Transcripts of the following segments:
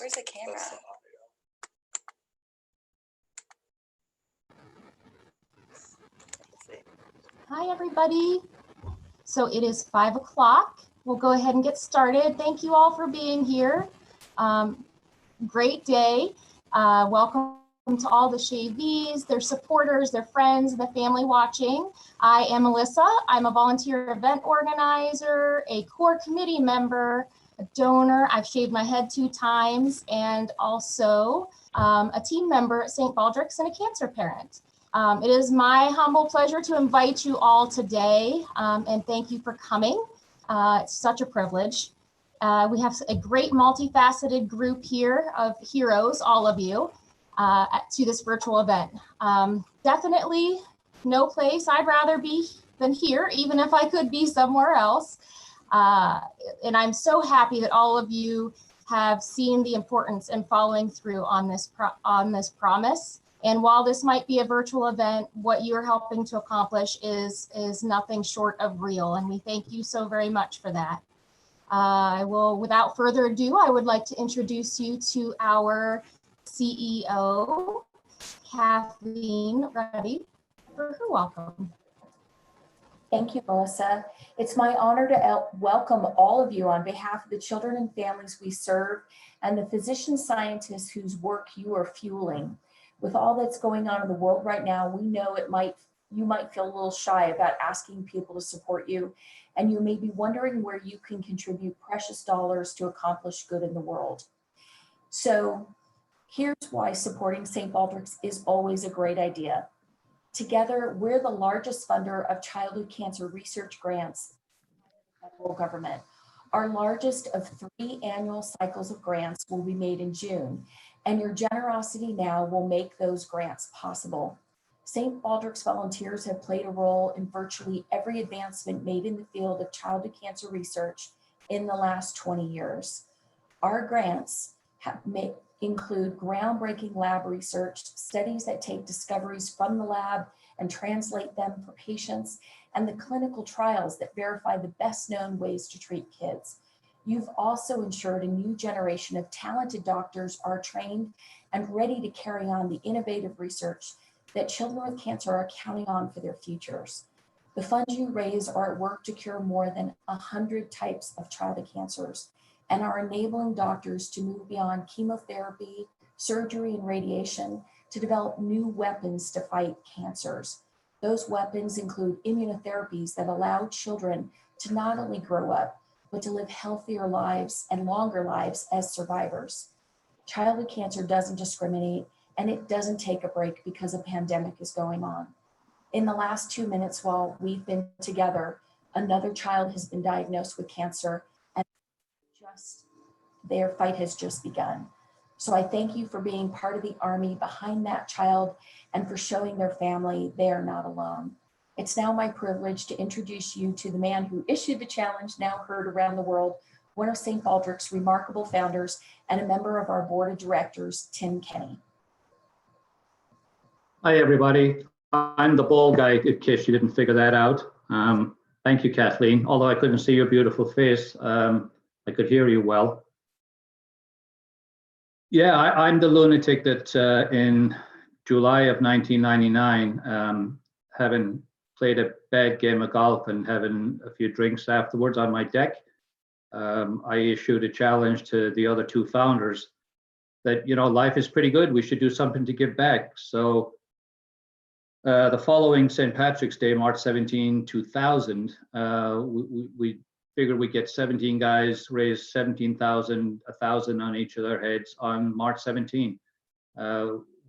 Where's the camera? Hi, everybody. So it is 5 o'clock. We'll go ahead and get started. Thank you all for being here. Great day. Welcome to all the Shavees, their supporters, their friends, the family watching. I am Melissa. I'm a volunteer event organizer, a core committee member, a donor. I've shaved my head 2 times, and also a team member at St. Baldrick's and a cancer parent. It is my humble pleasure to invite you all today, and thank you for coming. It's such a privilege. We have a great multifaceted group here of heroes, all of you, to this virtual event. Definitely no place I'd rather be than here, even if I could be somewhere else. And I'm so happy that all of you have seen the importance in following through on this promise. And while this might be a virtual event, what you're helping to accomplish is nothing short of real. And we thank you so very much for that. Without further ado, I would like to introduce you to our CEO, Kathleen. Ready for her welcome. Thank you, Melissa. It's my honor to welcome all of you on behalf of the children and families we serve and the physician scientists whose work you are fueling. With all that's going on in the world right now, we know you might feel a little shy about asking people to support you, and you may be wondering where you can contribute precious dollars to accomplish good in the world. So here's why supporting St. Baldrick's is always a great idea. Together, we're the largest funder of childhood cancer research grants in the federal government. Our largest of 3 annual cycles of grants will be made in June, and your generosity now will make those grants possible. St. Baldrick's volunteers have played a role in virtually every advancement made in the field of childhood cancer research in the last 20 years. Our grants include groundbreaking lab research, studies that take discoveries from the lab and translate them for patients, and the clinical trials that verify the best known ways to treat kids. You've also ensured a new generation of talented doctors are trained and ready to carry on the innovative research that children with cancer are counting on for their futures. The funds you raise are at work to cure more than 100 types of childhood cancers and are enabling doctors to move beyond chemotherapy, surgery, and radiation to develop new weapons to fight cancers. Those weapons include immunotherapies that allow children to not only grow up, but to live healthier lives and longer lives as survivors. Childhood cancer doesn't discriminate, and it doesn't take a break because a pandemic is going on. In the last 2 minutes while we've been together, another child has been diagnosed with cancer, and their fight has just begun. So I thank you for being part of the army behind that child and for showing their family they are not alone. It's now my privilege to introduce you to the man who issued the challenge now heard around the world, one of St. Baldrick's remarkable founders and a member of our board of directors, Tim Kenny. Hi, everybody. I'm the bald guy, in case you didn't figure that out. Thank you, Kathleen. Although I couldn't see your beautiful face, I could hear you well. Yeah, I'm the lunatic that in July of 1999, having played a bad game of golf and having a few drinks afterwards on my deck, I issued a challenge to the other 2 founders that, you know, life is pretty good. We should do something to give back. So the following St. Patrick's Day, March 17, 2000, we figured we'd get 17 guys, raise 17,000, 1,000 on each of their heads on March 17.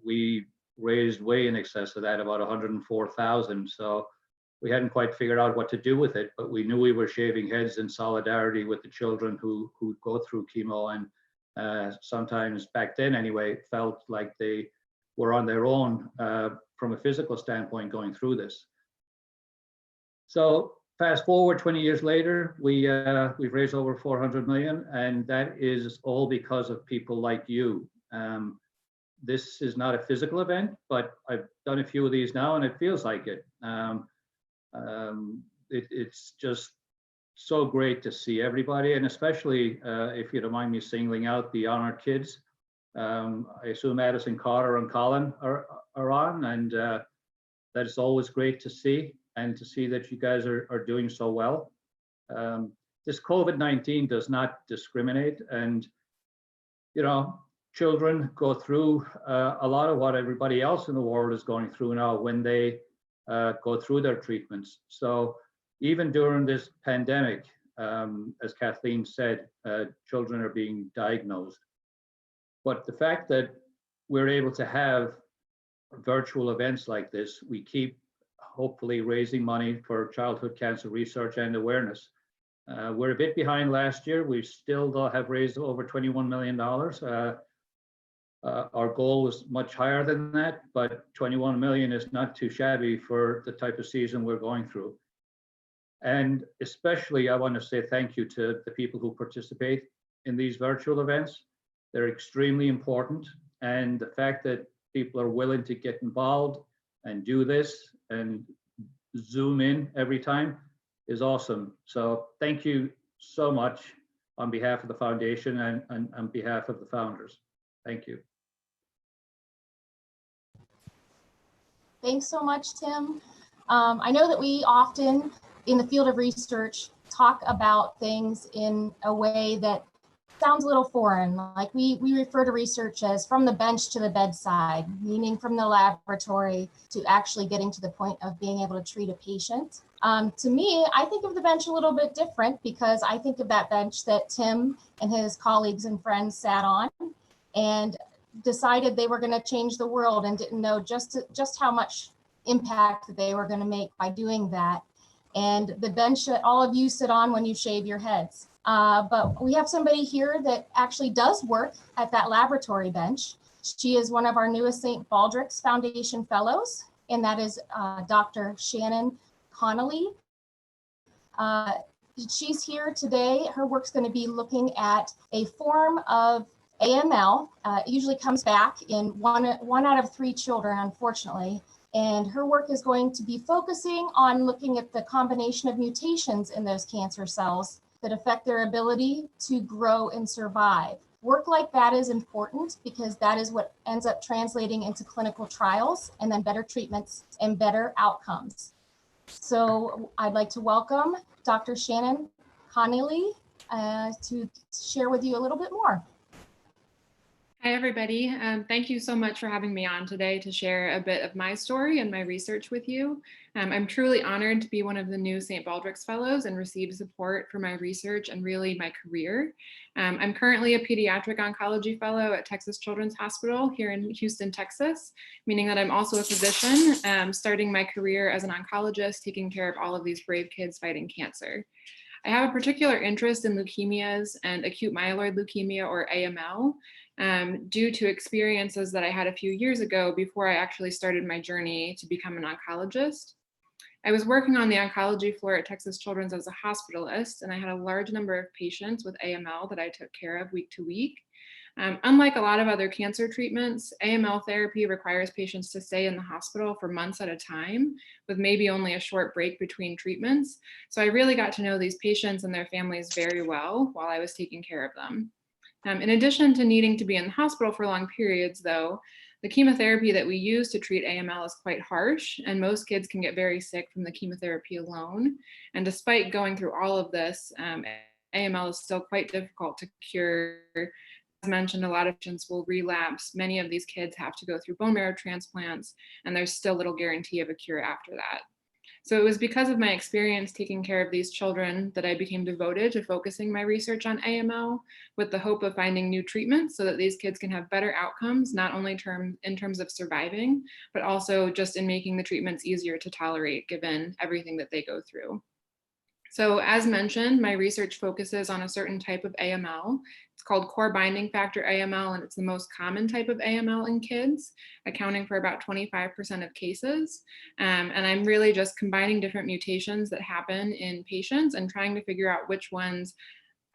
We raised way in excess of that, about 104,000. So we hadn't quite figured out what to do with it, but we knew we were shaving heads in solidarity with the children who go through chemo and sometimes back then anyway, felt like they were on their own from a physical standpoint going through this. So fast forward 20 years later, we've raised over 400 million, and that is all because of people like you. This is not a physical event, but I've done a few of these now and it feels like it. It's just so great to see everybody, and especially if you don't mind me singling out the honored kids. I assume Addison, Carter, and Colin are on, and that's always great to see, and to see that you guys are doing so well. This COVID-19 does not discriminate, and children go through a lot of what everybody else in the world is going through now when they go through their treatments. So even during this pandemic, as Kathleen said, children are being diagnosed. But the fact that we're able to have virtual events like this, we keep hopefully raising money for childhood cancer research and awareness. We're a bit behind last year. We still have raised over $21 million. Our goal was much higher than that, but 21 million is not too shabby for the type of season we're going through. And especially, I want to say thank you to the people who participate in these virtual events. They're extremely important. And the fact that people are willing to get involved and do this and Zoom in every time is awesome. So thank you so much on behalf of the foundation and on behalf of the founders. Thank you. Thanks so much, Tim. I know that we often in the field of research talk about things in a way that sounds a little foreign. Like we refer to research as from the bench to the bedside, meaning from the laboratory to actually getting to the point of being able to treat a patient. To me, I think of the bench a little bit different, because I think of that bench that Tim and his colleagues and friends sat on and decided they were going to change the world and didn't know just how much impact they were going to make by doing that. And the bench that all of you sit on when you shave your heads. But we have somebody here that actually does work at that laboratory bench. She is one of our newest St. Baldrick's Foundation Fellows, and that is Dr. Shannon Connolly. She's here today. Her work's going to be looking at a form of AML. It usually comes back in one out of 3 children, unfortunately. And her work is going to be focusing on looking at the combination of mutations in those cancer cells that affect their ability to grow and survive. Work like that is important because that is what ends up translating into clinical trials and then better treatments and better outcomes. So I'd like to welcome Dr. Shannon Connolly to share with you a little bit more. Hi, everybody. Thank you so much for having me on today to share a bit of my story and my research with you. I'm truly honored to be one of the new St. Baldrick's Fellows and receive support for my research and really my career. I'm currently a pediatric oncology fellow at Texas Children's Hospital here in Houston, Texas, meaning that I'm also a physician, starting my career as an oncologist, taking care of all of these brave kids fighting cancer. I have a particular interest in leukemias and acute myeloid leukemia, or AML, due to experiences that I had a few years ago before I actually started my journey to become an oncologist. I was working on the oncology floor at Texas Children's as a hospitalist, and I had a large number of patients with AML that I took care of week to week. Unlike a lot of other cancer treatments, AML therapy requires patients to stay in the hospital for months at a time, with maybe only a short break between treatments. So I really got to know these patients and their families very well while I was taking care of them. In addition to needing to be in the hospital for long periods, though, the chemotherapy that we use to treat AML is quite harsh, and most kids can get very sick from the chemotherapy alone. And despite going through all of this, AML is still quite difficult to cure. As mentioned, a lot of patients will relapse. Many of these kids have to go through bone marrow transplants, and there's still little guarantee of a cure after that. So it was because of my experience taking care of these children that I became devoted to focusing my research on AML with the hope of finding new treatments so that these kids can have better outcomes, not only in terms of surviving, but also just in making the treatments easier to tolerate given everything that they go through. So as mentioned, my research focuses on a certain type of AML. It's called core binding factor AML, and it's the most common type of AML in kids, accounting for about 25% of cases. And I'm really just combining different mutations that happen in patients and trying to figure out which ones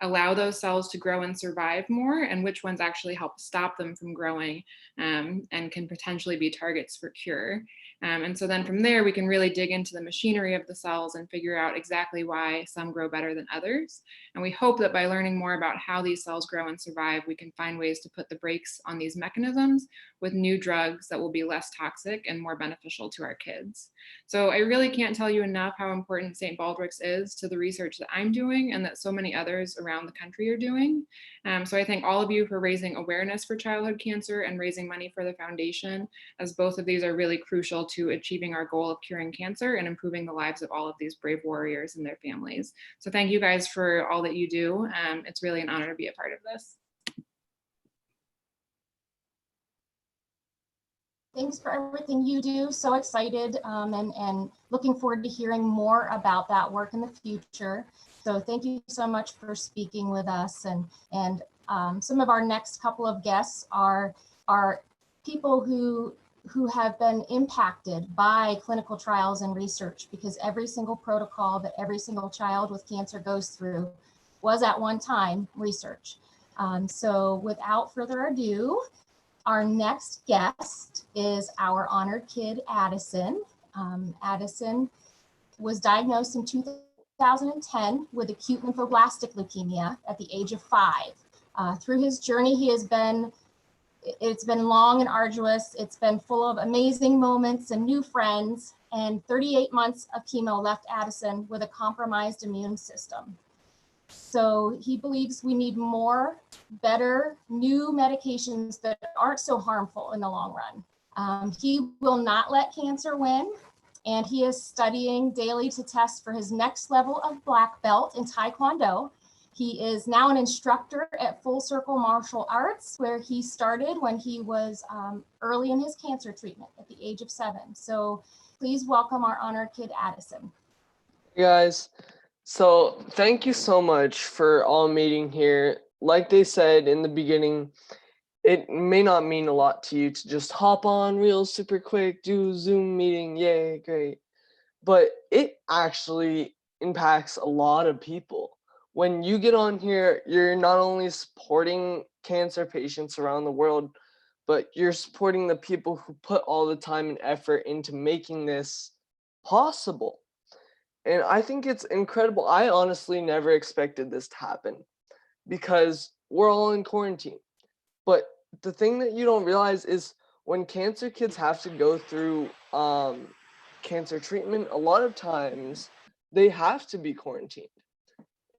allow those cells to grow and survive more, and which ones actually help stop them from growing and can potentially be targets for cure. And so then from there, we can really dig into the machinery of the cells and figure out exactly why some grow better than others. And we hope that by learning more about how these cells grow and survive, we can find ways to put the brakes on these mechanisms with new drugs that will be less toxic and more beneficial to our kids. So I really can't tell you enough how important St. Baldrick's is to the research that I'm doing and that so many others around the country are doing. So I thank all of you for raising awareness for childhood cancer and raising money for the foundation, as both of these are really crucial to achieving our goal of curing cancer and improving the lives of all of these brave warriors and their families. So thank you guys for all that you do. It's really an honor to be a part of this. Thanks for everything you do. So excited and looking forward to hearing more about that work in the future. So thank you so much for speaking with us. And some of our next couple of guests are people who have been impacted by clinical trials and research, because every single protocol that every single child with cancer goes through was at one time research. So without further ado, our next guest is our honored kid, Addison. Addison was diagnosed in 2010 with acute lymphoblastic leukemia at the age of 5. Through his journey, it's been long and arduous. It's been full of amazing moments and new friends, and 38 months of chemo left Addison with a compromised immune system. So he believes we need more, better, new medications that aren't so harmful in the long run. He will not let cancer win, and he is studying daily to test for his next level of black belt in Taekwondo. He is now an instructor at Full Circle Martial Arts, where he started when he was early in his cancer treatment at the age of 7. So please welcome our honored kid, Addison. Hey guys, so thank you so much for all meeting here. Like they said in the beginning, it may not mean a lot to you to just hop on real super quick, do a Zoom meeting, yay, great. But it actually impacts a lot of people. When you get on here, you're not only supporting cancer patients around the world, but you're supporting the people who put all the time and effort into making this possible. And I think it's incredible. I honestly never expected this to happen because we're all in quarantine. But the thing that you don't realize is when cancer kids have to go through cancer treatment, a lot of times they have to be quarantined.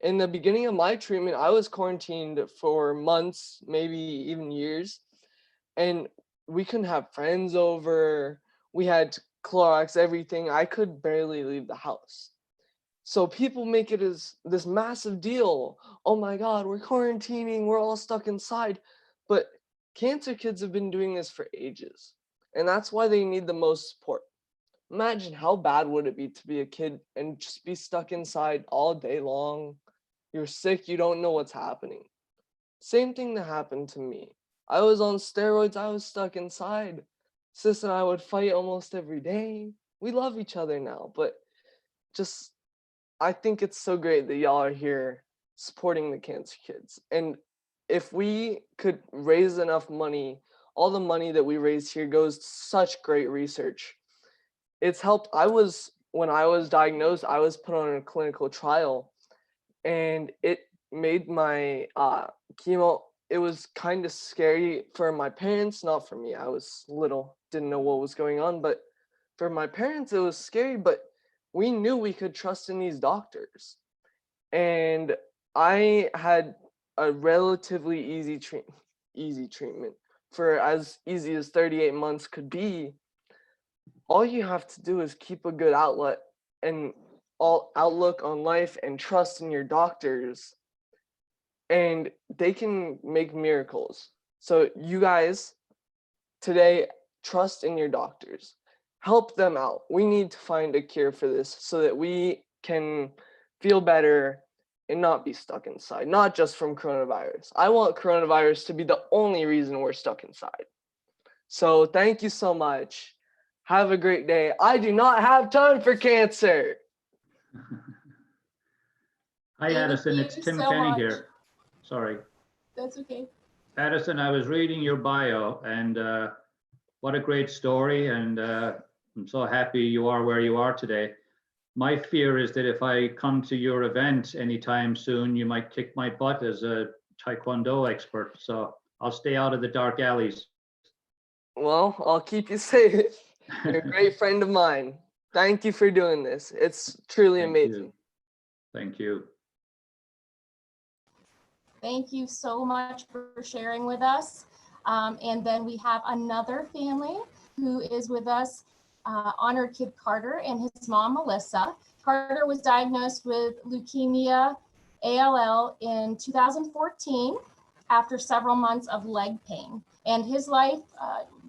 In the beginning of my treatment, I was quarantined for months, maybe even years, and we couldn't have friends over. We had Clorox, everything. I could barely leave the house. So people make it as this massive deal. Oh my God, we're quarantining, we're all stuck inside. But cancer kids have been doing this for ages, and that's why they need the most support. Imagine how bad would it be to be a kid and just be stuck inside all day long. You're sick, you don't know what's happening. Same thing that happened to me. I was on steroids, I was stuck inside. Sis and I would fight almost every day. We love each other now, but just, I think it's so great that y'all are here supporting the cancer kids. And if we could raise enough money, all the money that we raise here goes to such great research. It's helped. When I was diagnosed, I was put on a clinical trial, and it made my chemo, it was kind of scary for my parents, not for me. I was little, didn't know what was going on, but for my parents, it was scary, but we knew we could trust in these doctors. And I had a relatively easy treatment for as easy as 38 months could be. All you have to do is keep a good outlook on life and trust in your doctors, and they can make miracles. So you guys today, trust in your doctors, help them out. We need to find a cure for this so that we can feel better and not be stuck inside, not just from coronavirus. I want coronavirus to be the only reason we're stuck inside. So thank you so much. Have a great day. I do not have time for cancer. Hi, Addison. It's Tim Kenny here. sorry. That's okay. Addison, I was reading your bio, and what a great story, and I'm so happy you are where you are today. My fear is that if I come to your event anytime soon, you might kick my butt as a Taekwondo expert, so I'll stay out of the dark alleys. Well, I'll keep you safe. You're a great friend of mine. Thank you for doing this. It's truly Thank amazing. you. Thank you. Thank you so much for sharing with us. And then we have another family who is with us, honored kid Carter and his mom, Melissa. Carter was diagnosed with leukemia ALL in 2014 after several months of leg pain. And his life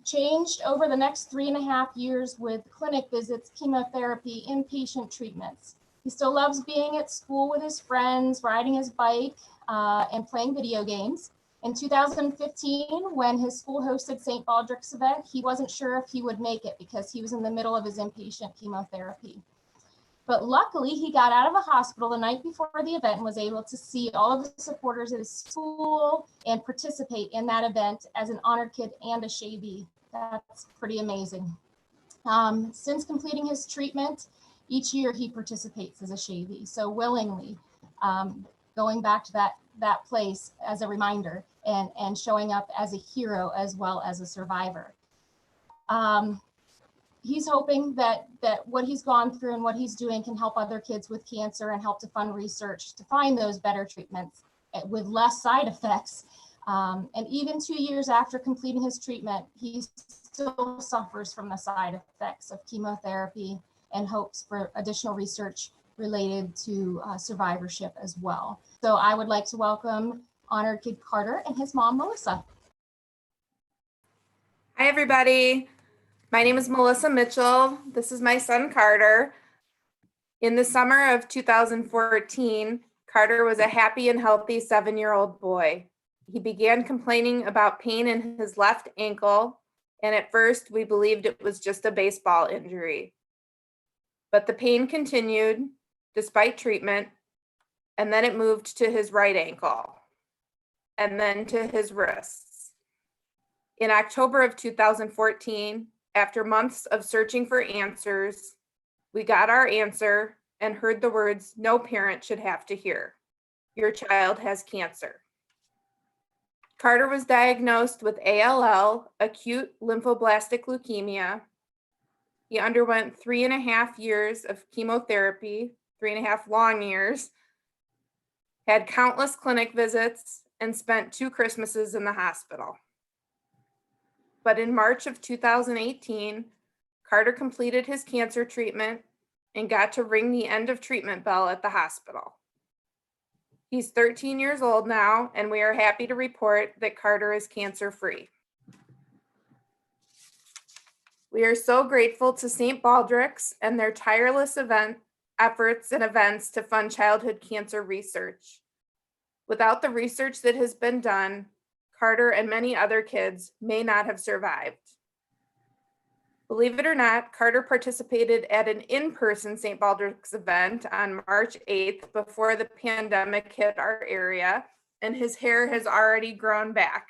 changed over the next 3.5 years with clinic visits, chemotherapy, inpatient treatments. He still loves being at school with his friends, riding his bike, and playing video games. In 2015, when his school hosted St. Baldrick's event, he wasn't sure if he would make it because he was in the middle of his inpatient chemotherapy. But luckily, he got out of the hospital the night before the event and was able to see all of the supporters at his school and participate in that event as an honored kid and a Shavy. That's pretty amazing. Since completing his treatment, each year he participates as a Shavy, so willingly going back to that place as a reminder and showing up as a hero as well as a survivor. He's hoping that what he's gone through and what he's doing can help other kids with cancer and help to fund research to find those better treatments with less side effects. And even 2 years after completing his treatment, he still suffers from the side effects of chemotherapy and hopes for additional research related to survivorship as well. So I would like to welcome honored kid Carter and his mom, Melissa. Hi, everybody. My name is Melissa Mitchell. This is my son, Carter. In the summer of 2014, Carter was a happy and healthy 7-year-old boy. He began complaining about pain in his left ankle, and at first we believed it was just a baseball injury. But the pain continued despite treatment, and then it moved to his right ankle, and then to his wrists. In October of 2014, after months of searching for answers, we got our answer and heard the words no parent should have to hear. Your child has cancer. Carter was diagnosed with ALL, acute lymphoblastic leukemia. He underwent 3.5 years of chemotherapy, 3.5 long years, had countless clinic visits, and spent 2 Christmases in the hospital. But in March of 2018, Carter completed his cancer treatment and got to ring the end of treatment bell at the hospital. He's 13 years old now, and we are happy to report that Carter is cancer-free. We are so grateful to St. Baldrick's and their tireless efforts and events to fund childhood cancer research. Without the research that has been done, Carter and many other kids may not have survived. Believe it or not, Carter participated at an in-person St. Baldrick's event on March 8th before the pandemic hit our area, and his hair has already grown back.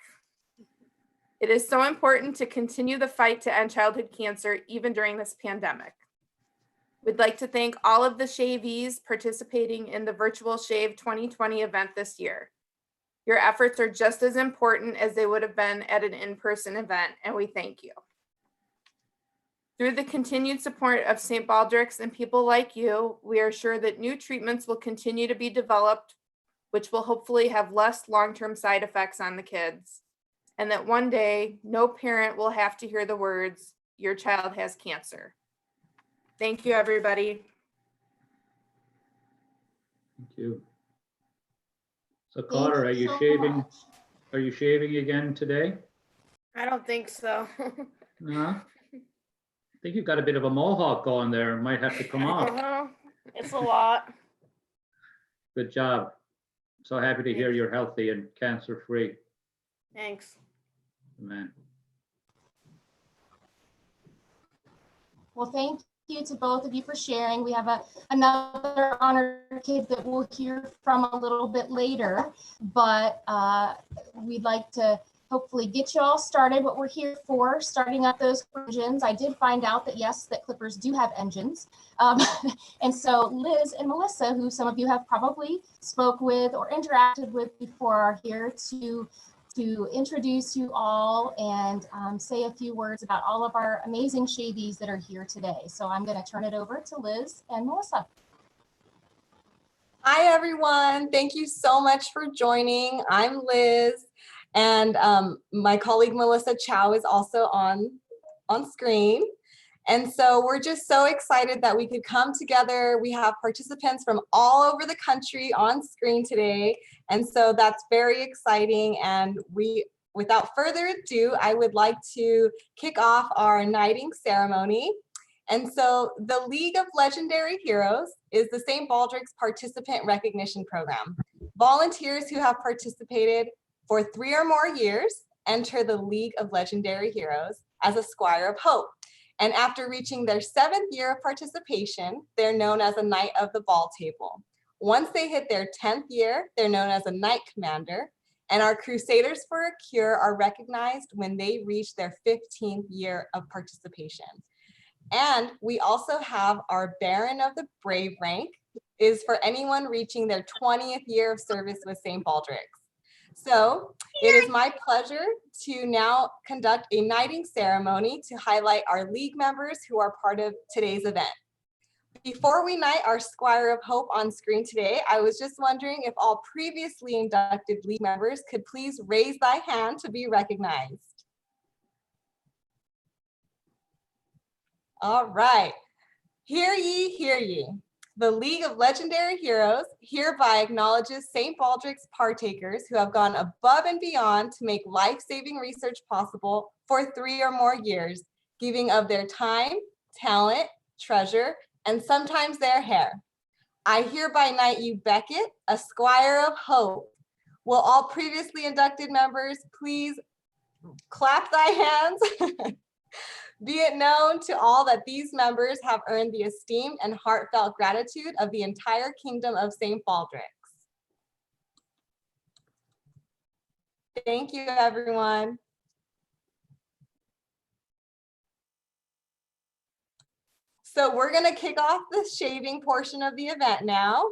It is so important to continue the fight to end childhood cancer even during this pandemic. We'd like to thank all of the Shavies participating in the virtual Shave 2020 event this year. Your efforts are just as important as they would have been at an in-person event, and we thank you. Through the continued support of St. Baldrick's and people like you, we are sure that new treatments will continue to be developed, which will hopefully have less long-term side effects on the kids, and that one day, no parent will have to hear the words, your child has cancer. Thank you, everybody. Thank you. So Thank Carter, are you you so shaving? much. Are you shaving again today? I don't think so. No. I think you've got a bit of a mohawk going there. It might have to come off. It's a lot. Good job. So happy to hear you're healthy and cancer-free. Thanks. Man. Well, thank you to both of you for sharing. We have another honored kid that we'll hear from a little bit later, but we'd like to hopefully get you all started, what we're here for, starting up those engines. I did find out that yes, that clippers do have engines. And so Liz and Melissa, who some of you have probably spoke with or interacted with before, are here to introduce you all and say a few words about all of our amazing Shavies that are here today. So I'm going to turn it over to Liz and Melissa. Hi, everyone. Thank you so much for joining. I'm Liz, and my colleague Melissa Chow is also on screen. And so we're just so excited that we could come together. We have participants from all over the country on screen today. And so that's very exciting. And without further ado, I would like to kick off our knighting ceremony. And so the League of Legendary Heroes is the St. Baldrick's Participant Recognition Program. Volunteers who have participated for 3 or more years enter the League of Legendary Heroes as a Squire of Hope. And after reaching their 7th year of participation, they're known as a Knight of the Ball Table. Once they hit their 10th year, they're known as a Knight Commander. And our Crusaders for a Cure are recognized when they reach their 15th year of participation. And we also have our Baron of the Brave rank is for anyone reaching their 20th year of service with St. Baldrick's. So it is my pleasure to now conduct a knighting ceremony to highlight our league members who are part of today's event. Before we knight our Squire of Hope on screen today, I was just wondering if all previously inducted league members could please raise thy hand to be recognized. All right, hear ye, hear ye. The League of Legendary Heroes hereby acknowledges St. Baldrick's partakers who have gone above and beyond to make life-saving research possible for 3 or more years, giving of their time, talent, treasure, and sometimes their hair. I hereby knight you Beckett, a Squire of Hope. Will all previously inducted members please clap thy hands? Be it known to all that these members have earned the esteem and heartfelt gratitude of the entire kingdom of St. Baldrick's. Thank you, everyone. So we're going to kick off the shaving portion of the event now.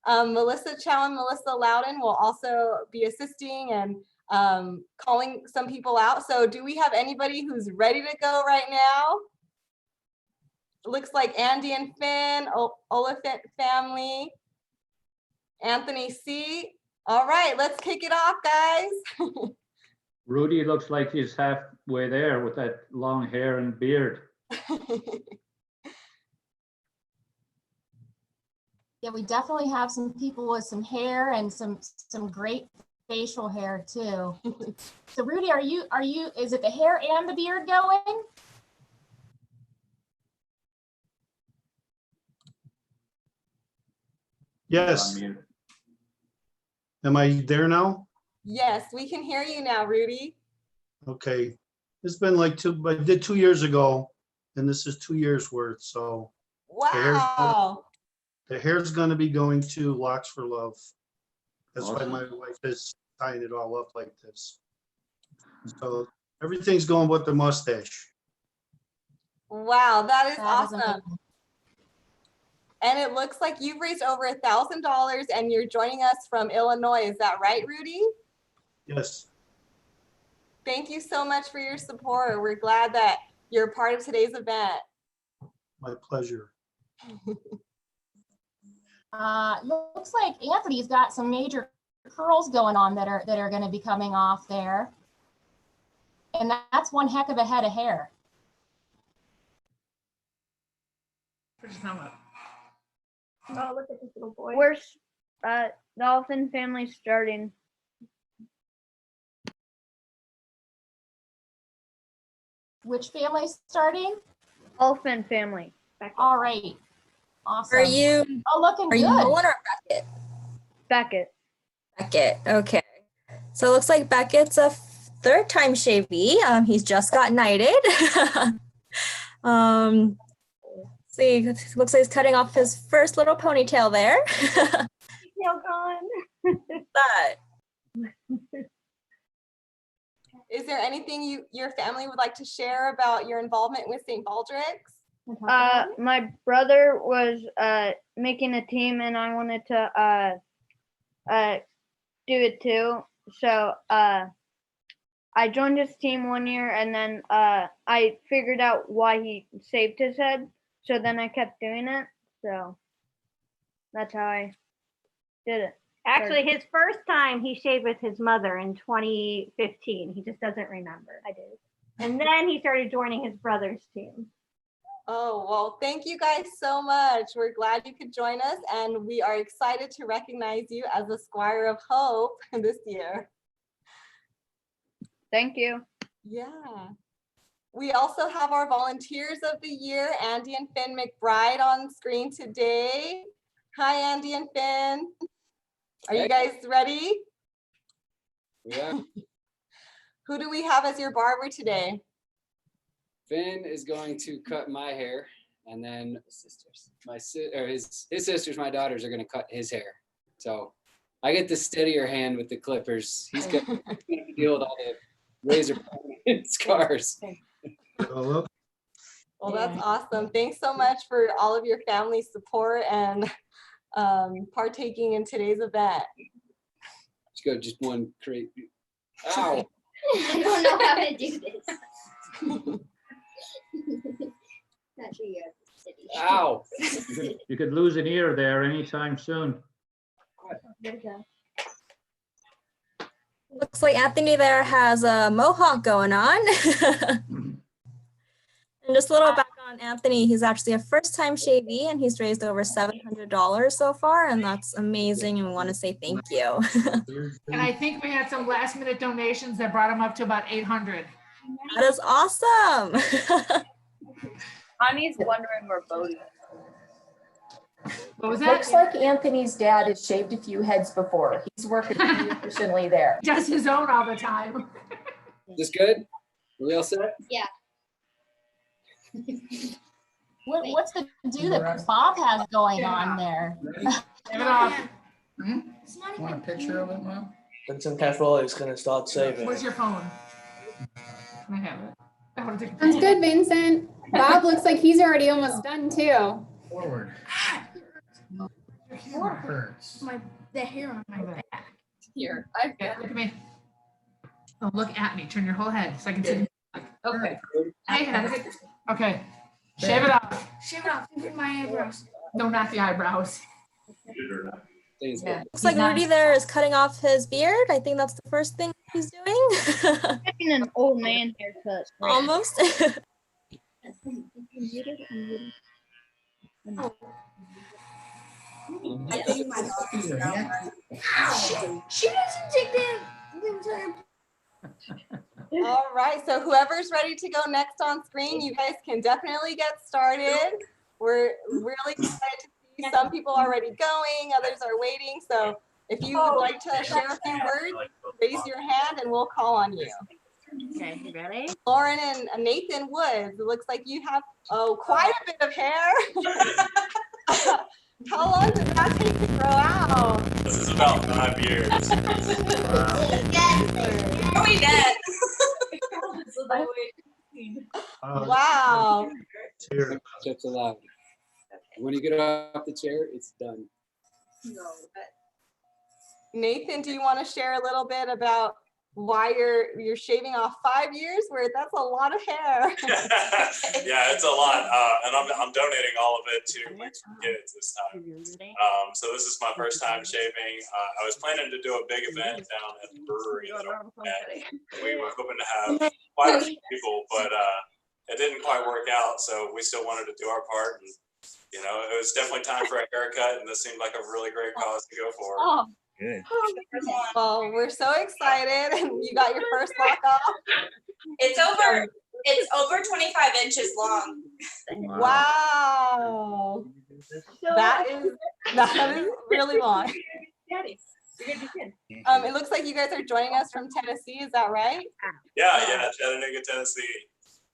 Melissa Chow and Melissa Loudon will also be assisting and calling some people out. So do we have anybody who's ready to go right now? It looks like Andy and Finn, Oliphant family, Anthony C. All right, let's kick it off, guys. Rudy looks like he's halfway there with that long hair and beard. Yeah, we definitely have some people with some hair and some great facial hair too. So Rudy, is it the hair and the beard going? Yes. Am I there now? Yes, we can hear you now, Rudy. Okay. It's been like I did 2 years ago, and this is 2 years worth. So wow. The hair's going to be going to Locks for Love. That's why my wife is tying it all up like this. So everything's going with the mustache. Wow, that is That is awesome. amazing. And it looks like you've raised over $1,000 and you're joining us from Illinois. Is that right, Rudy? Yes. Thank you so much for your support. We're glad that you're part of today's event. My pleasure. Looks like Anthony's got some major curls going on that are going to be coming off there. And that's one heck of a head of hair. Oh, look at this little boy. Where's Dolphin family starting? Which family starting? Dolphin family. All right. Awesome. Are you looking are you good? Nolan or Beckett? Beckett. Beckett. Okay. So it looks like Beckett's a 3rd time shavee. He's just got knighted. See, it looks like he's cutting off his first little ponytail there. Tail gone. That. Is there anything your family would like to share about your involvement with St. Baldrick's? My brother was making a team, and I wanted to do it too. So I joined his team one year, and then I figured out why he shaved his head. So then I kept doing it. So that's how I did it. Actually, his first time he shaved with his mother in 2015. He just doesn't remember. I did. And then he started joining his brother's team. Oh, well, thank you guys so much. We're glad you could join us, and we are excited to recognize you as the Squire of Hope this year. Thank you. Yeah. We also have our volunteers of the year, Andy and Finn McBride, on screen today. Hi, Andy and Finn. Are you guys ready? Yeah. Who do we have as your barber today? Finn is going to cut my hair, and then his sisters, my daughters, are going to cut his hair. So I get the steadier hand with the clippers. He's going to deal with all the razor scars. Well, that's awesome. Thanks so much for all of your family support and partaking in today's event. Let's go just one crate. Ow. I don't know how to do this. Not sure you have the city. Ow. You could lose an ear there anytime soon. There you go. Looks like Anthony there has a mohawk going on. And just a little back on Anthony, he's actually a first-time shavee, and he's raised over $700 so far, and that's amazing, and we want to say thank you. And I think we had some last-minute donations that brought him up to about 800. That is awesome. Connie's wondering where Bodie is. What was that? Looks like Anthony's dad has shaved a few heads before. He's working pretty efficiently there. Does his own all the time. Is this good? Are we all set? Yeah. What's the do that Bob has going on there? Give it off. Want a picture of it, Mom? Vincent Caffroli is going to start saving. Where's your phone? Can I have it? I want to take a Sounds picture. good, Vincent. Bob looks like he's already almost done too. Forward. What hurts? The hair on my back. Here, Okay, look at me. Oh, look at me. Turn your whole head so I can see. Okay. Hey, okay. Shave it off. Shave it off. Even my eyebrows. No, not the eyebrows. Yeah. Looks like Rudy there is cutting off his beard. I think that's the first thing he's doing. Getting an old man haircut. Almost. I think my dog is down. She doesn't take that. All right, so whoever's ready to go next on screen, you guys can definitely get started. We're really excited to see some people already going, others are waiting. So if you would like to share a few words, raise your hand and we'll call on you. Okay, you ready? Lauren and Nathan Woods, it looks like you have quite a bit of hair. How long did that take to grow out? This is about 5 years. Are we dead? Wow. That's allowed. When you get off the chair, it's done. Nathan, do you want to share a little bit about why you're shaving off 5 years? Where that's a lot of hair. Yeah, it's a lot, and I'm donating all of it to Wings for Kids this time. So this is my first time shaving. I was planning to do a big event down at the brewery that I'm at. We were hoping to have quite a few people, but it didn't quite work out. So we still wanted to do our part, and you know, it was definitely time for a haircut, and this seemed like a really great cause to go for. Oh. Good. Well, we're so excited, and you got your first lock off. It's over 25 inches long. Wow. That is really long. It looks like you guys are joining us from Tennessee. Is that right? Yeah, Chattanooga, Tennessee.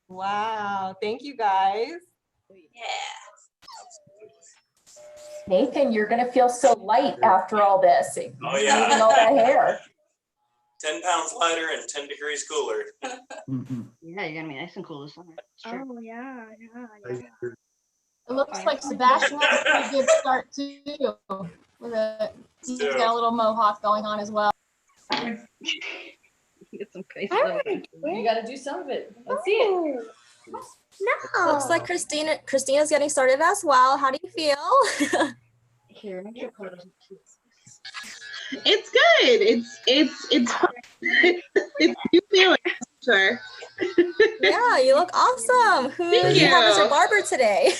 Wow. Thank you guys. Yeah. Nathan, you're gonna feel so light after all this. Oh, Moving yeah. all that hair. 10 pounds lighter and 10 degrees cooler. Yeah, you're gonna be nice and cool this summer. Oh, yeah. It looks like Sebastian has a pretty good start too. He's got a little mohawk going on as well. Get some face. You gotta do some of it. Let's see it. No. Looks like Christina's getting started as well. How do you feel? Here, make your photos. It's good. It's you feeling, sure. Yeah, you look awesome. Who Thank you have as you. your barber today?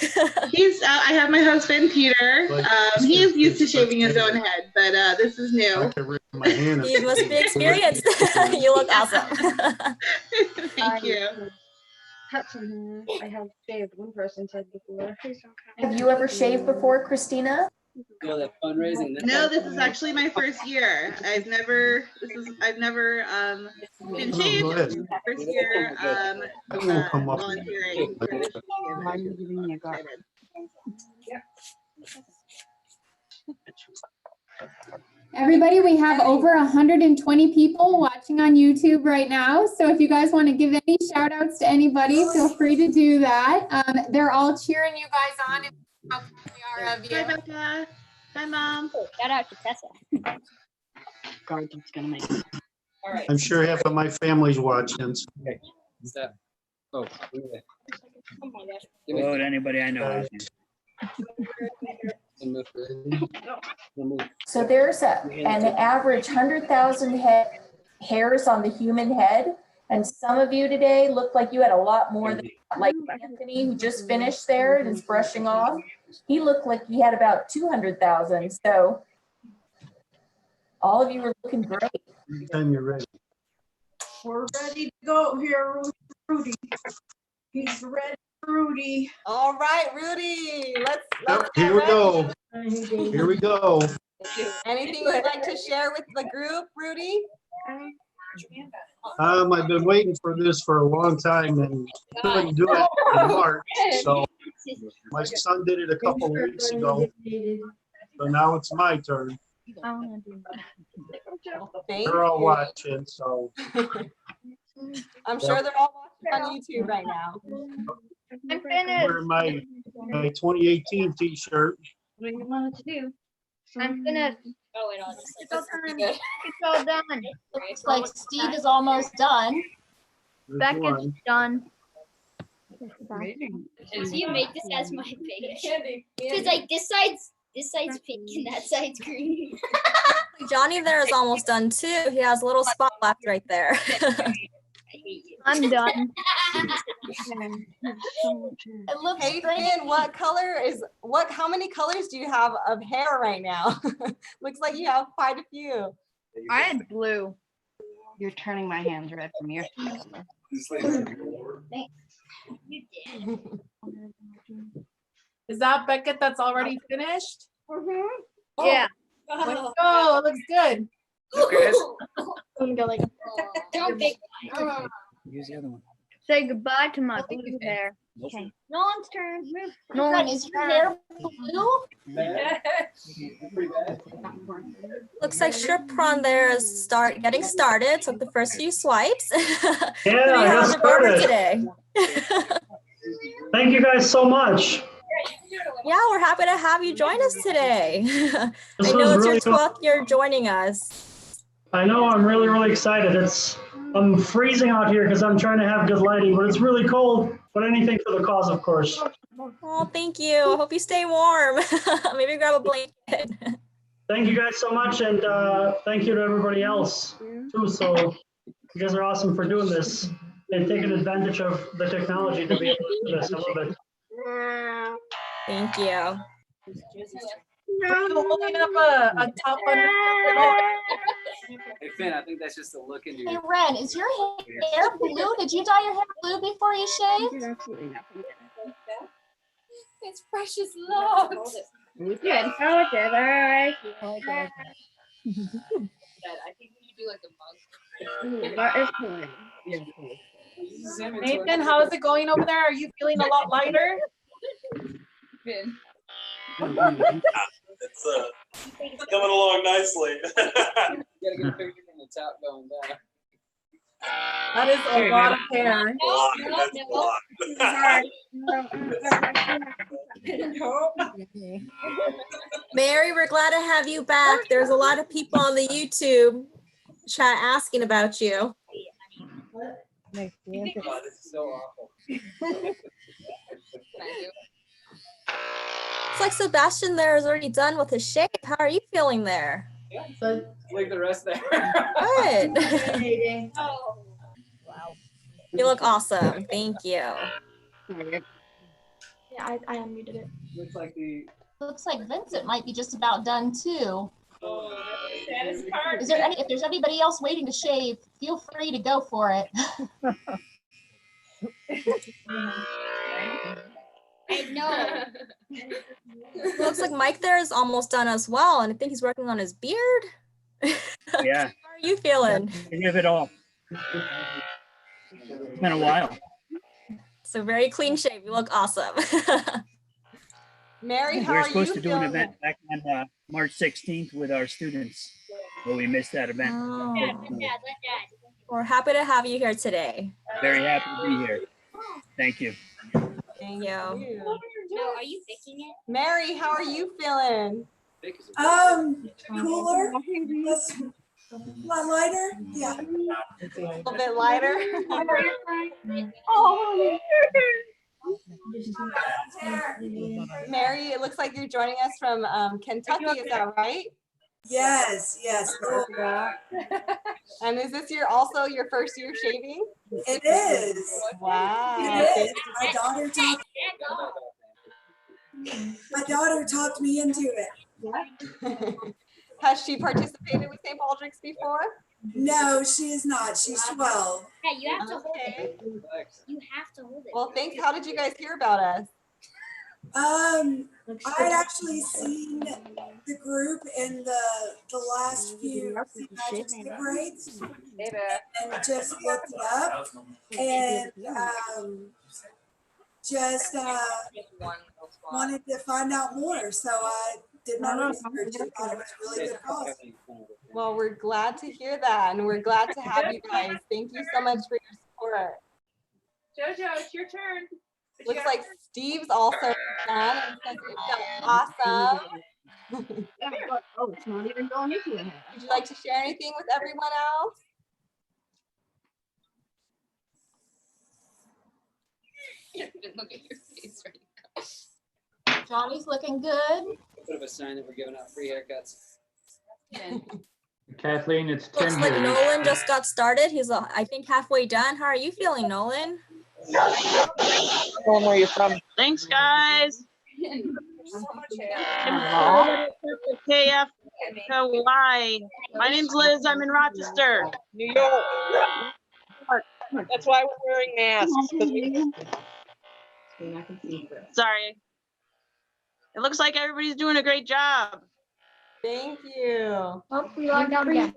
He's I have my husband Peter. He is used to shaving his own head, but this is new. You must be experienced. You look awesome. Thank you. I have shaved one person's head before. Have you ever shaved before, Christina? Go that fundraising. No, this is actually my first year. I've never been shaved. This is my first year volunteering. Everybody, we have over 120 people watching on YouTube right now. So if you guys want to give any shout outs to anybody, feel free to do that. They're all cheering you guys on. And how proud we are of you. Hi, Becca. Hi, Mom. Shout out to Tessa. Guard that's gonna make it. All right. I'm sure half of my family's watching. Okay. Step. Oh, Hello to anybody I know. So there's an average 100,000 hairs on the human head. And some of you today look like you had a lot more than that. Like Anthony, who just finished there and is brushing off. He looked like he had about 200,000. So all of you are looking great. Anytime you're ready. We're ready to go here, Rudy. He's ready, Rudy. All right, Rudy. Let's Yep, here we go. Here we go. Anything you'd like to share with the group, Rudy? I've been waiting for this for a long time and couldn't do it in March. So my son did it a couple of weeks ago. So now it's my turn. They're all watching, so. I'm sure they're all watching on YouTube right now. I'm wearing my 2018 t-shirt. What do you want it to do? I'm finished. Oh, it all It's all done. It's all done. Looks like Steve is almost done. Becca's done. So you make this as my page. Because like this side's pink and that side's green. Johnny there is almost done too. He has a little spot left right there. I'm done. It looks Hey, great. Finn, how many colors do you have of hair right now? Looks like you have quite a few. I had blue. You're turning my hands red from your. Is that Becca that's already finished? Yeah. Oh, it looks good. I'm gonna go like. Don't pick. Use the other one. Say goodbye to my blue hair. Okay. Nolan's turn. Move. Nolan, is your hair blue? Looks like Strip Prawn there is getting started. Took the first few swipes. Yeah, I got your barber started. today. Thank you guys so much. Yeah, we're happy to have you join us today. I This know was it's your really 12th year joining us. I know I'm really excited. I'm freezing out here because I'm trying to have good lighting, but it's really cold. But anything for the cause, of course. Oh, thank you. I hope you stay warm. Maybe grab a blanket. Thank you guys so much, and thank you to everybody else too. So you guys are awesome for doing this and taking advantage of the technology to be able to do this. I love it. Thank you. Holding up a top under. Hey, Finn, I think that's just a look into Hey, your. Ren, is your hair blue? Did you dye your hair blue before you shaved? It's precious locks. You did. Oh, it did. All right. I think we should do like a mug. That is cool. Nathan, how is it going over there? Are you feeling a lot lighter? It's coming along nicely. You gotta get a picture from the top going down. That is a lot of hair. Mary, we're glad to have you back. There's a lot of people on the YouTube chat asking about you. Oh, this is so awful. It's like Sebastian there is already done with his shave. How are you feeling there? Yeah, so leave the rest there. Good. You look awesome. Thank you. Yeah, I unmuted it. Looks like Vincent might be just about done too. Oh, that's the saddest part. Is there any, if there's anybody else waiting to shave, feel free to go for it. I know. Looks like Mike there is almost done as well, and I think he's working on his beard. Yeah. How are you feeling? I give it all. It's been a while. So very clean shave. You look awesome. Mary, how We were are supposed you to do an feeling? event back on March 16th with our students, but we missed that event. Oh. We're happy to have you here today. Very happy to be here. Thank you. Thank you. No, are you fixing it? Mary, how are you feeling? Cooler. My lighter. Yeah. A little bit lighter. Oh. Mary, it looks like you're joining us from Kentucky, is that right? Yes, yes. And is this also your first year shaving? It is. Wow. It is. My daughter talked me into it. Has she participated with St. Baldrick's before? No, she is not. She's 12. Yeah, you have to hold it. You have to hold it. Well, thanks. How did you guys hear about us? I had actually seen the group in the last few Magic Stick grades and just looked it up and just wanted to find out more. So I did my research and thought it was a really good cause. Well, we're glad to hear that, and we're glad to have you guys. Thank you so much for your support. Jojo, it's your turn. Looks like Steve's also done and says it's awesome. Oh, it's not even going into it. Would you like to share anything with everyone else? Look at your face right now. Johnny's looking good. Bit of a sign that we're giving out free haircuts. Kathleen, it's Tim Looks like here. Nolan just got started. He's, I think, halfway done. How are you feeling, Nolan? Where are you from? Thanks, guys. KF Hawaii. My name's Liz. I'm in Rochester, New York. That's why we're wearing masks. Sorry. It looks like everybody's doing a great job. Thank you. Oh, we logged out again.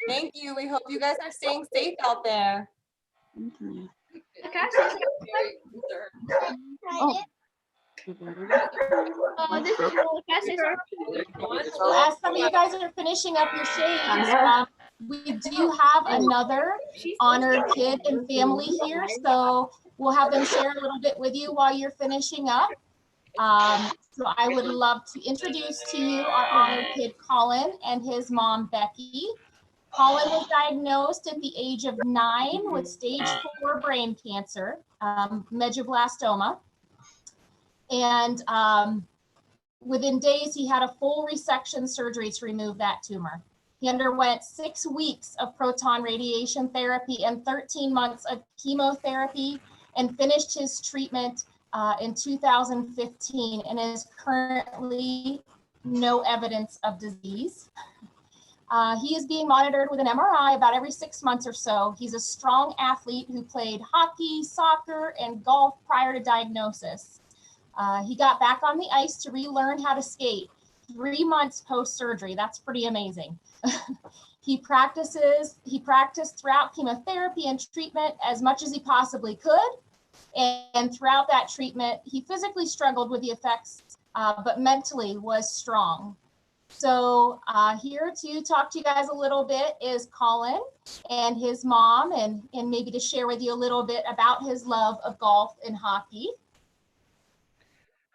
Thank you. We hope you guys are staying safe out there. Oh. This is So as some of you guys are finishing up your shaves, we do have another honored kid and family here. So we'll have them share a little bit with you while you're finishing up. So I would love to introduce to you our honored kid, Colin, and his mom, Becky. Colin was diagnosed at the age of 9 with stage 4 brain cancer, medulloblastoma. And within days, he had a full resection surgery to remove that tumor. He underwent 6 weeks of proton radiation therapy and 13 months of chemotherapy and finished his treatment in 2015 and is currently no evidence of disease. He is being monitored with an MRI about every 6 months or so. He's a strong athlete who played hockey, soccer, and golf prior to diagnosis. He got back on the ice to relearn how to skate 3 months post-surgery. That's pretty amazing. He practiced throughout chemotherapy and treatment as much as he possibly could. And throughout that treatment, he physically struggled with the effects, but mentally was strong. So here to talk to you guys a little bit is Colin and his mom, and maybe to share with you a little bit about his love of golf and hockey.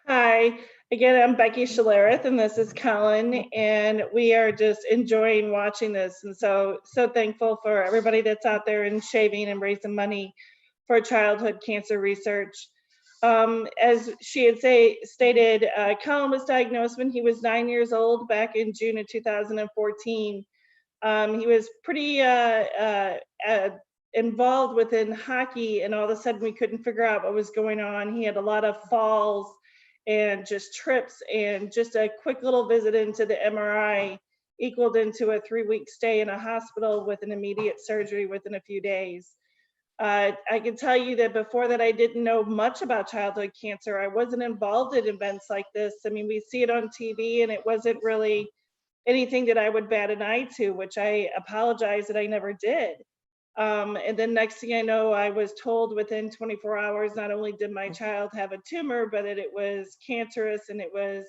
Hi, again, I'm Becky Shalarith, and this is Colin, and we are just enjoying watching this, and so thankful for everybody that's out there and shaving and raising money for childhood cancer research. As she had stated, Colin was diagnosed when he was 9 years old back in June of 2014. He was pretty involved within hockey, and all of a sudden we couldn't figure out what was going on. He had a lot of falls and just trips, and just a quick little visit into the MRI equaled into a 3-week stay in a hospital with an immediate surgery within a few days. I can tell you that before that, I didn't know much about childhood cancer. I wasn't involved in events like this. I mean, we see it on TV, and it wasn't really anything that I would bat an eye to, which I apologize that I never did. And then next thing I know, I was told within 24 hours, not only did my child have a tumor, but that it was cancerous and it was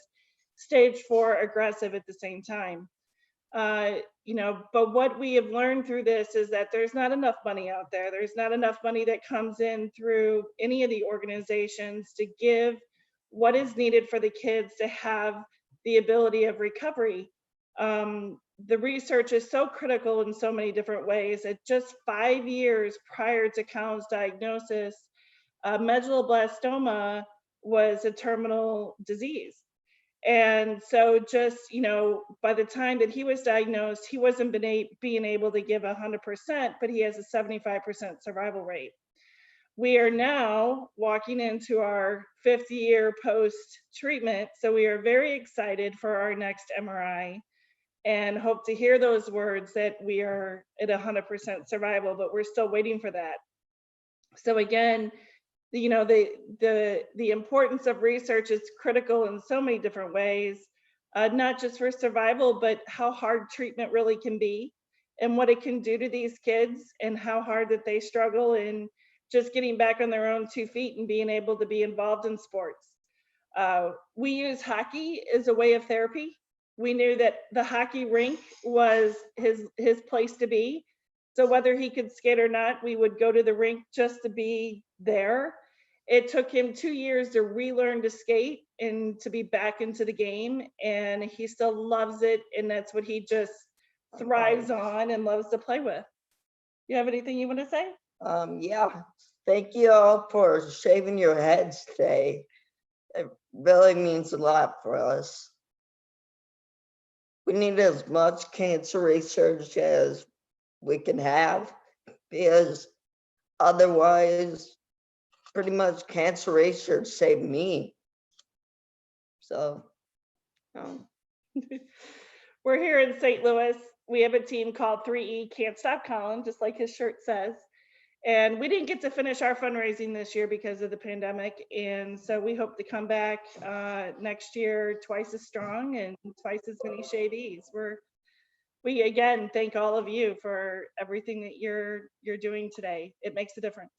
stage 4 aggressive at the same time. You know, but what we have learned through this is that there's not enough money out there. There's not enough money that comes in through any of the organizations to give what is needed for the kids to have the ability of recovery. The research is so critical in so many different ways that just 5 years prior to Colin's diagnosis, medulloblastoma was a terminal disease. And so just, you know, by the time that he was diagnosed, he wasn't being able to give 100%, but he has a 75% survival rate. We are now walking into our 5th year post-treatment, so we are very excited for our next MRI and hope to hear those words that we are at 100% survival, but we're still waiting for that. So again, you know, the importance of research is critical in so many different ways, not just for survival, but how hard treatment really can be and what it can do to these kids and how hard that they struggle in just getting back on their own 2 feet and being able to be involved in sports. We use hockey as a way of therapy. We knew that the hockey rink was his place to be. So whether he could skate or not, we would go to the rink just to be there. It took him 2 years to relearn to skate and to be back into the game, and he still loves it, and that's what he just thrives on and loves to play with. You have anything you want to say? Yeah, thank you all for shaving your heads today. It really means a lot for us. We need as much cancer research as we can have, because otherwise, pretty much cancer research saved me. So, We're here in St. Louis. We have a team called 3E Can't Stop Colin, just like his shirt says. And we didn't get to finish our fundraising this year because of the pandemic. And so we hope to come back next year twice as strong and twice as many shavees. We again thank all of you for everything that you're doing today. It makes a difference.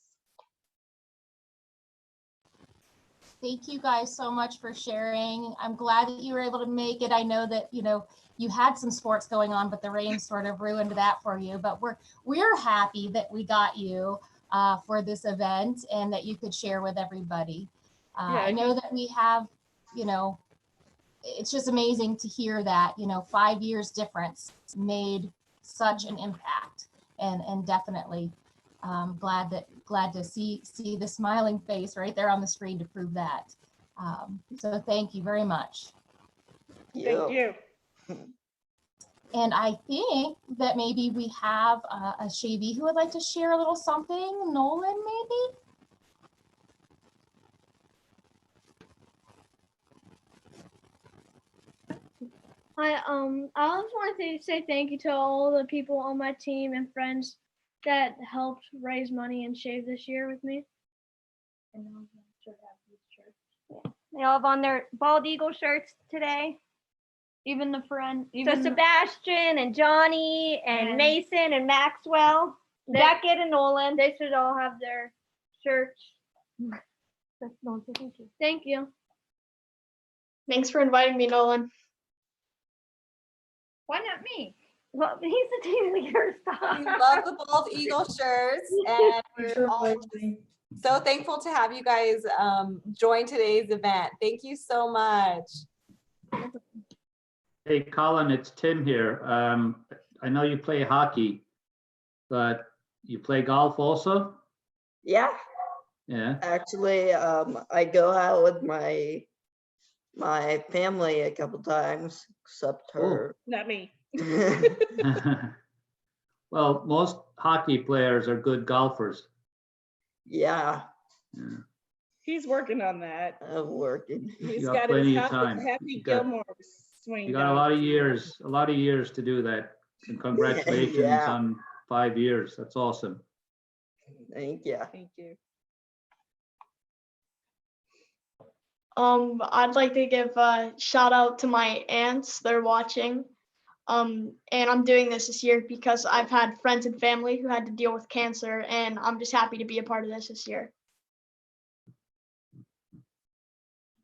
Thank you guys so much for sharing. I'm glad that you were able to make it. I know that, you know, you had some sports going on, but the rain sort of ruined that for you. But we're happy that we got you for this event and that you could share with everybody. I know that we have, you know, it's just amazing to hear that, you know, 5 years difference made such an impact, and definitely glad to see the smiling face right there on the screen to prove that. So thank you very much. Thank you. And I think that maybe we have a shavee who would like to share a little something. Nolan, maybe? I just want to say thank you to all the people on my team and friends that helped raise money and shave this year with me. And They all have on their bald eagle shirts today. even the friend, So Sebastian and Johnny and Mason and Maxwell, Beckett and Nolan. They should all have their shirts. No, thank you. Thank you. Thanks for inviting me, Nolan. Why not me? Well, he's the team leader. Stop. We love the bald eagle shirts, and we're all so thankful to have you guys join today's event. Thank you so much. Hey, Colin, it's Tim here. I know you play hockey, but you play golf also? Yeah, Yeah. actually, I go out with my family a couple times, except her. Not me. Well, most hockey players are good golfers. Yeah, Yeah. He's working on that. I'm working. He's You got got his plenty of time. Happy You got- Gilmore swing. You got a lot of years to do that. And congratulations Yeah. on 5 years. That's awesome. Thank you. Thank you. I'd like to give a shout out to my aunts. They're watching. And I'm doing this year because I've had friends and family who had to deal with cancer, and I'm just happy to be a part of this year.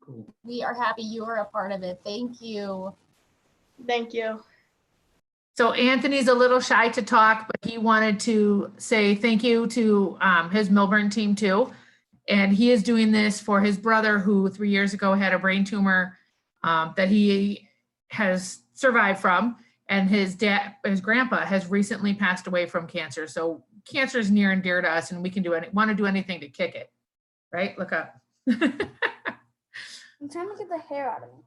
Cool. We are happy you are a part of it. Thank you. Thank you. So Anthony's a little shy to talk, but he wanted to say thank you to his Milburn team too. And he is doing this for his brother who 3 years ago had a brain tumor that he has survived from. And his grandpa has recently passed away from cancer. So cancer is near and dear to us, and we can want to do anything to kick it, right? Look up. I'm trying to get the hair out of me.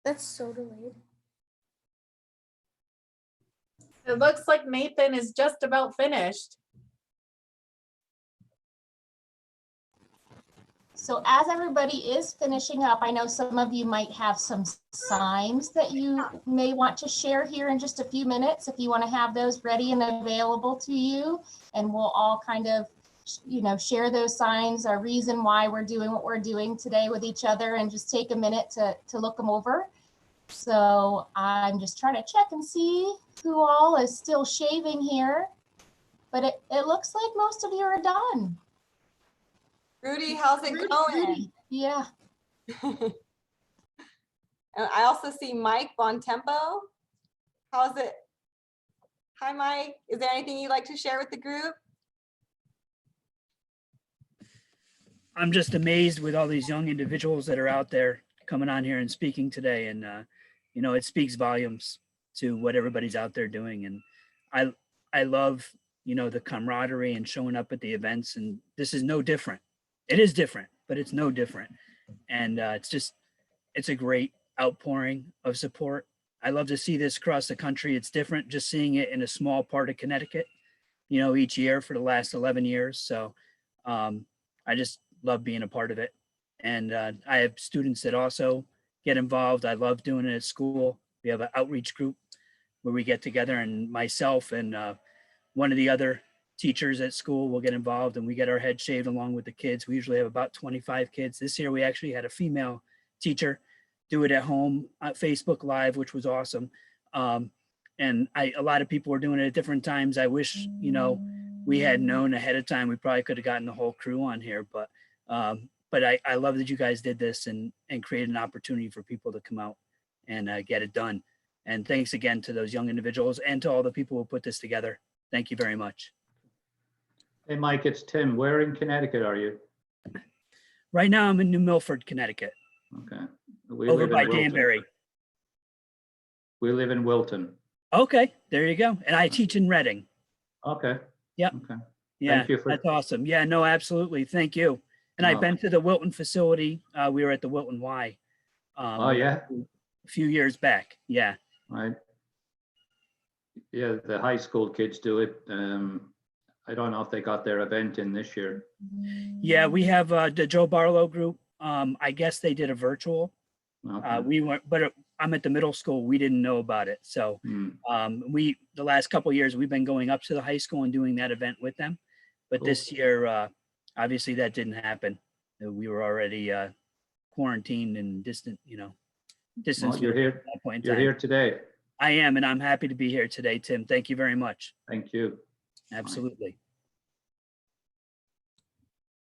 That's so delayed. It looks like Nathan is just about finished. So as everybody is finishing up, I know some of you might have some signs that you may want to share here in just a few minutes. If you want to have those ready and available to you, and we'll all kind of, share those signs, our reason why we're doing what we're doing today with each other, and just take a minute to look them over. So I'm just trying to check and see who all is still shaving here, but it looks like most of you are done. Rudy, how's it going? Rudy, yeah. And I also see Mike Bontempo. How's it? Hi, Mike. Is there anything you'd like to share with the group? I'm just amazed with all these young individuals that are out there coming on here and speaking today. And, it speaks volumes to what everybody's out there doing. And I love, the camaraderie and showing up at the events. And this is no different. It is different, but it's no different. And it's a great outpouring of support. I love to see this across the country. It's different just seeing it in a small part of Connecticut, each year for the last 11 years. So I just love being a part of it. And I have students that also get involved. I love doing it at school. We have an outreach group where we get together, and myself and one of the other teachers at school will get involved, and we get our head shaved along with the kids. We usually have about 25 kids. This year we actually had a female teacher do it at home on Facebook Live, which was awesome. And a lot of people were doing it at different times. I wish, we had known ahead of time. We probably could have gotten the whole crew on here, but I love that you guys did this and created an opportunity for people to come out and get it done. And thanks again to those young individuals and to all the people who put this together. Thank you very much. Hey, Mike, it's Tim. Where in Connecticut are you? Right now I'm in New Milford, Connecticut. Okay. Over by Danbury. We live in Wilton. Okay, there you go. And I teach in Reading. Okay. Yep. Okay. Yeah, Thank you for that's awesome. Yeah, no, absolutely. Thank you. And I've been to the Wilton facility. We were at the Wilton Y. Oh, yeah. A few years back. Yeah. Right. Yeah, the high school kids do it. I don't know if they got their event in this year. Yeah, we have the Joe Barlow group. I guess they did a virtual. Okay. We weren't, but I'm at the middle school. We didn't know about it. So the last couple of years we've been going up to the high school and doing that event with them. But Cool. this year, obviously that didn't happen. We were already quarantined and distant, distance. Well, you're here. At that point in You're time. here today. I am, and I'm happy to be here today, Tim. Thank you very much. Thank you. Absolutely.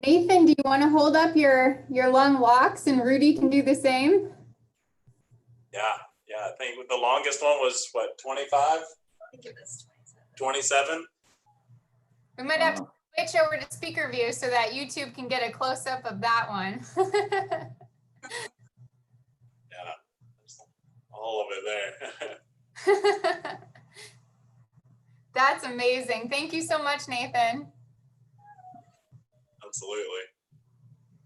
Nathan, do you want to hold up your long walks and Rudy can do the same? Yeah, I think the longest one was what, 25? 27? We might have to switch over to speaker view so that YouTube can get a close up of that one. Yeah, all of it there. That's amazing. Thank you so much, Nathan. Absolutely.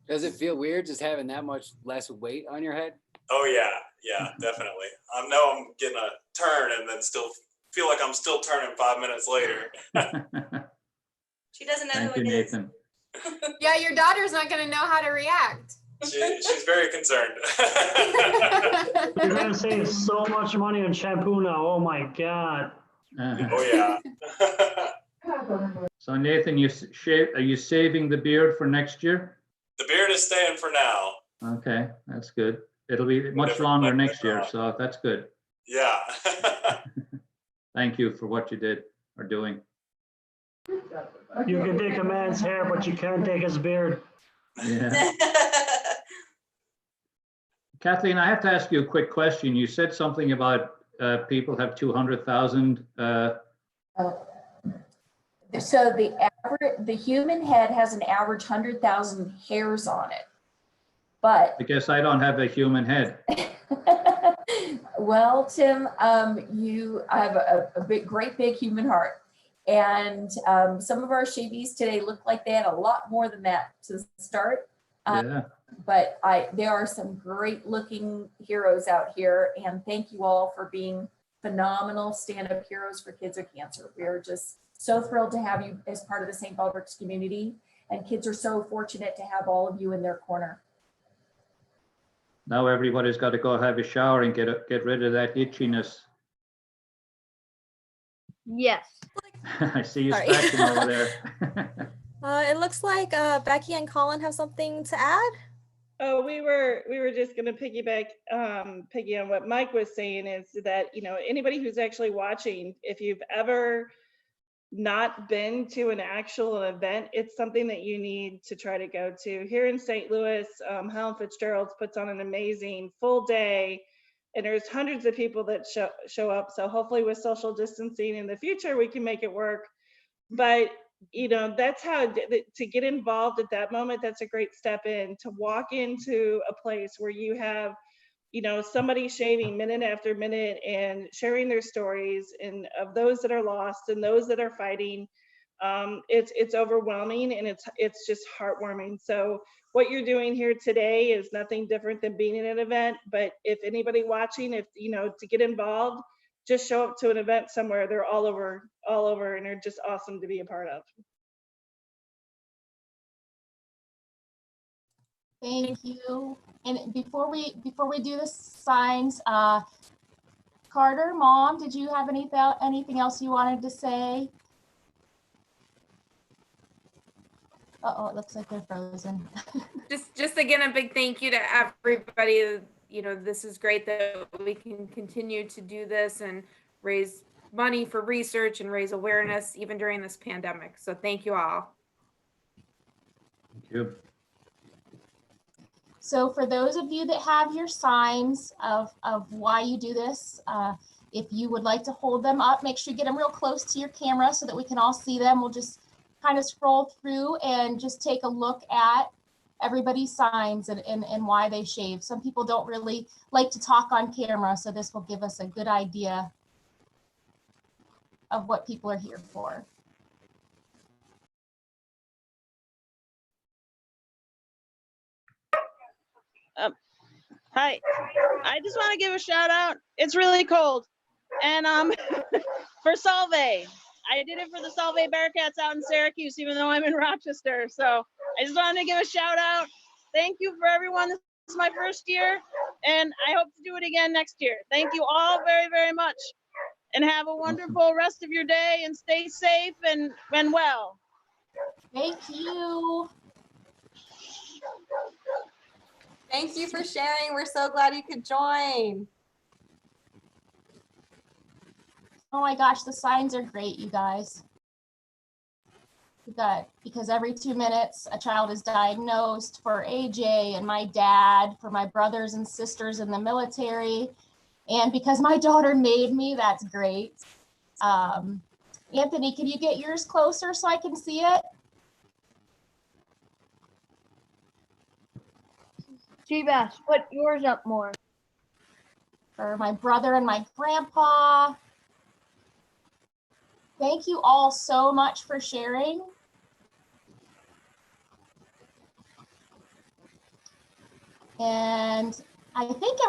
Does it feel weird just having that much less weight on your head? Oh yeah, definitely. I know I'm getting a turn and then still feel like I'm still turning 5 minutes later. She doesn't know Thank who you, it is. Nathan. Yeah, your daughter's not going to know how to react. She's very concerned. You're gonna save so much money on shampoo now. Oh my God. Oh yeah. So Nathan, are you saving the beard for next year? The beard is staying for now. Okay, that's good. It'll be much longer next year, so that's good. Yeah. Thank you for what you did or doing. You can take a man's hair, but you can't take his beard. Yeah. Kathleen, I have to ask you a quick question. You said something about people have 200,000. So the human head has an average 100,000 hairs on it, but I guess I don't have a human head. well, Tim, you have a great big human heart, and some of our shavies today look like they had a lot more than that to start. Yeah. But there are some great looking heroes out here, and thank you all for being phenomenal stand-up heroes for kids with cancer. We are just so thrilled to have you as part of the St. Baldrick's community, and kids are so fortunate to have all of you in their corner. Now everybody's got to go have a shower and get rid of that itchiness. Yes. I see you Sorry. scratching over there. It looks like Becky and Colin have something to add. Oh, we were just going to piggy on what Mike was saying, is that, you know, anybody who's actually watching, if you've ever not been to an actual event, it's something that you need to try to go to. Here in St. Louis, Helen Fitzgerald's puts on an amazing full day, and there's hundreds of people that show up. So hopefully with social distancing in the future, we can make it work. But you know, that's how to get involved at that moment. That's a great step in, to walk into a place where you have, you know, somebody shaving minute after minute and sharing their stories, and of those that are lost and those that are fighting. It's overwhelming, and it's just heartwarming. So what you're doing here today is nothing different than being in an event. But if anybody watching, if you know, to get involved, just show up to an event somewhere. They're all over, and they're just awesome to be a part of. Thank you. And before we do the signs, Carter, Mom, did you have anything else you wanted to say? Uh-oh, it looks like they're frozen. Just again, a big thank you to everybody. You know, this is great that we can continue to do this and raise money for research and raise awareness even during this pandemic. So thank you all. Thank you. So for those of you that have your signs of why you do this, if you would like to hold them up, make sure you get them real close to your camera so that we can all see them. We'll just kind of scroll through and just take a look at everybody's signs and why they shave. Some people don't really like to talk on camera, so this will give us a good idea of what people are here for. Hi, I just want to give a shout out. It's really cold, and for Salve, I did it for the Salve Bearcats out in Syracuse, even though I'm in Rochester. So I just wanted to give a shout out. Thank you for everyone. This is my first year, and I hope to do it again next year. Thank you all very, very much, and have a wonderful rest of your day, and stay safe and well. Thank you. Thank you for sharing. We're so glad you could join. Oh my gosh, the signs are great, you guys. because every 2 minutes a child is diagnosed for AJ and my dad, for my brothers and sisters in the military, and because my daughter made me. That's great. Anthony, can you get yours closer so I can see it? Seabass, put yours up more. For my brother and my grandpa. Thank you all so much for sharing. And I think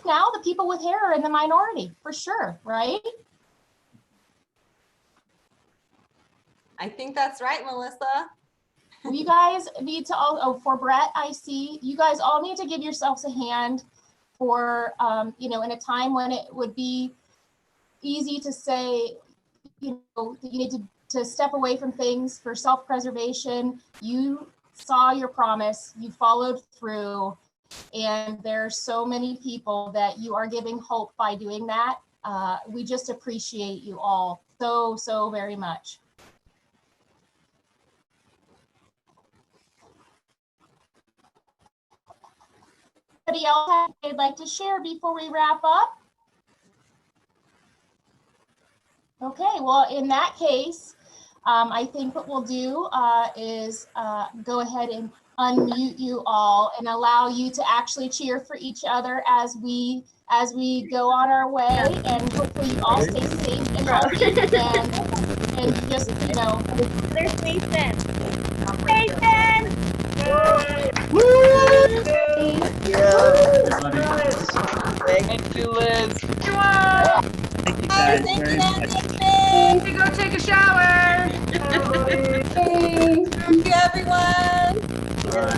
now the people with hair are in the minority for sure, right? I think that's right, Melissa. You guys need to all, for Brett, I see, you guys all need to give yourselves a hand for, in a time when it would be easy to say, you need to step away from things for self-preservation. You saw your promise, you followed through, and there are so many people that you are giving hope by doing that. We just appreciate you all so very much. Anybody else have they'd like to share before we wrap up? Okay, well, in that case, I think what we'll do is go ahead and unmute you all and allow you to actually cheer for each other as we go on our way, and hopefully you all stay safe and healthy and just, There's Nathan. Nathan! Yeah. Thank you, Liz. Thank you guys very much. Go take a shower. Thank you, everyone.